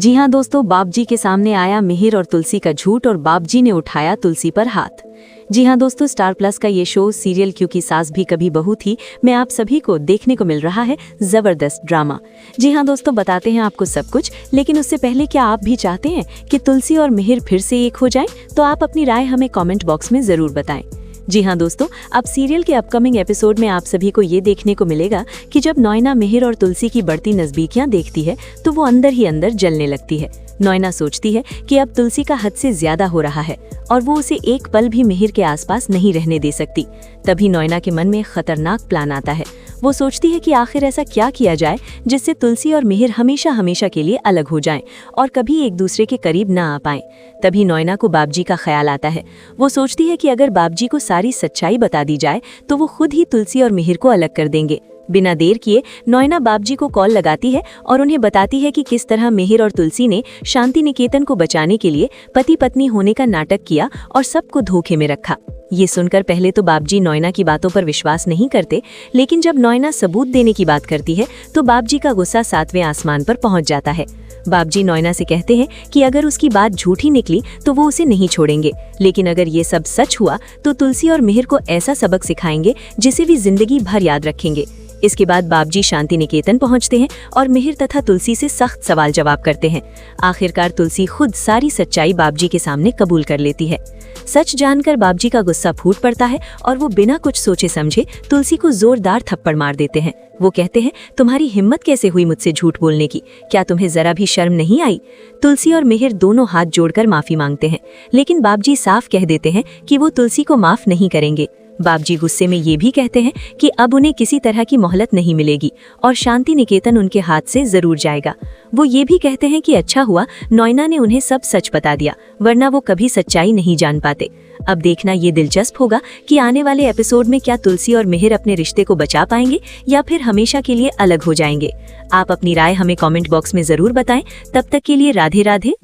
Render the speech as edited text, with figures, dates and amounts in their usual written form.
जी हाँ दोस्तों, बाबजी के सामने आया मिहिर और तुलसी का झूठ और बाबजी ने उठाया तुलसी पर हाथ। जी हाँ दोस्तों, स्टार प्लस का ये शो सीरियल क्योंकि सास भी कभी बहू थी में आप सभी को देखने को मिल रहा है जबरदस्त ड्रामा। जी हाँ दोस्तों, बताते हैं आपको सब कुछ, लेकिन उससे पहले क्या आप भी चाहते हैं कि तुलसी और मिहिर फिर से एक हो जाएं? तो आप अपनी राय हमें कमेंट बॉक्स में जरूर बताएं। जी हाँ दोस्तों, अब सीरियल के अपकमिंग एपिसोड में आप सभी को ये देखने को मिलेगा कि जब नॉयना मिहिर और तुलसी की बढ़ती नजदीकियां देखती है तो वो अंदर ही अंदर जलने लगती है। नॉयना सोचती है कि अब तुलसी का हद से ज्यादा हो रहा है और वो उसे एक पल भी मिहिर के आसपास नहीं रहने दे सकती। तभी नॉयना के मन में खतरनाक प्लान आता है। वो सोचती है कि आखिर ऐसा क्या किया जाए जिससे तुलसी और मिहिर हमेशा हमेशा के लिए अलग हो जाएं और कभी एक दूसरे के करीब ना आ पाएं। तभी नॉयना को बाबजी का ख्याल आता है। वो सोचती है कि अगर बाबजी को सारी सच्चाई बता दी जाए तो वो खुद ही तुलसी और मिहिर को अलग कर देंगे। बिना देर किए नॉयना बाबजी को कॉल लगाती है और उन्हें बताती है कि किस तरह मिहिर और तुलसी ने शांति निकेतन को बचाने के लिए पति पत्नी होने का नाटक किया और सबको धोखे में रखा। ये सुनकर पहले तो बाबजी नॉयना की बातों पर विश्वास नहीं करते, लेकिन जब नॉयना सबूत देने की बात करती है तो बाबजी का गुस्सा 7वें आसमान पर पहुंच जाता है। बाबजी नॉयना से कहते हैं कि अगर उसकी बात झूठी निकली तो वो उसे नहीं छोड़ेंगे, लेकिन अगर ये सब सच हुआ तो तुलसी और मिहिर को ऐसा सबक सिखाएंगे जिसे वे जिंदगी भर याद रखेंगे। इसके बाद बाबजी शांति निकेतन पहुंचते हैं और मिहिर तथा तुलसी से सख्त सवाल जवाब करते हैं। आखिरकार तुलसी खुद सारी सच्चाई बाबजी के सामने कबूल कर लेती है। सच जानकर बाबजी का गुस्सा फूट पड़ता है और वो बिना कुछ सोचे समझे तुलसी को जोरदार थप्पड़ मार देते हैं। वो कहते हैं, तुम्हारी हिम्मत कैसे हुई मुझसे झूठ बोलने की? क्या तुम्हें जरा भी शर्म नहीं आई? तुलसी और मिहिर दोनों हाथ जोड़कर माफी मांगते हैं, लेकिन बाबजी साफ कह देते हैं कि वो तुलसी को माफ नहीं करेंगे। बाबजी गुस्से में ये भी कहते हैं कि अब उन्हें किसी तरह की मोहलत नहीं मिलेगी और शांति निकेतन उनके हाथ से जरूर जाएगा। वो ये भी कहते हैं कि अच्छा हुआ नॉयना ने उन्हें सब सच बता दिया, वरना वो कभी सच्चाई नहीं जान पाते। अब देखना ये दिलचस्प होगा कि आने वाले एपिसोड में क्या तुलसी और मिहिर अपने रिश्ते को बचा पाएंगे या फिर हमेशा के लिए अलग हो जाएंगे। आप अपनी राय हमें कमेंट बॉक्स में जरूर बताएं। तब तक के लिए राधे राधे।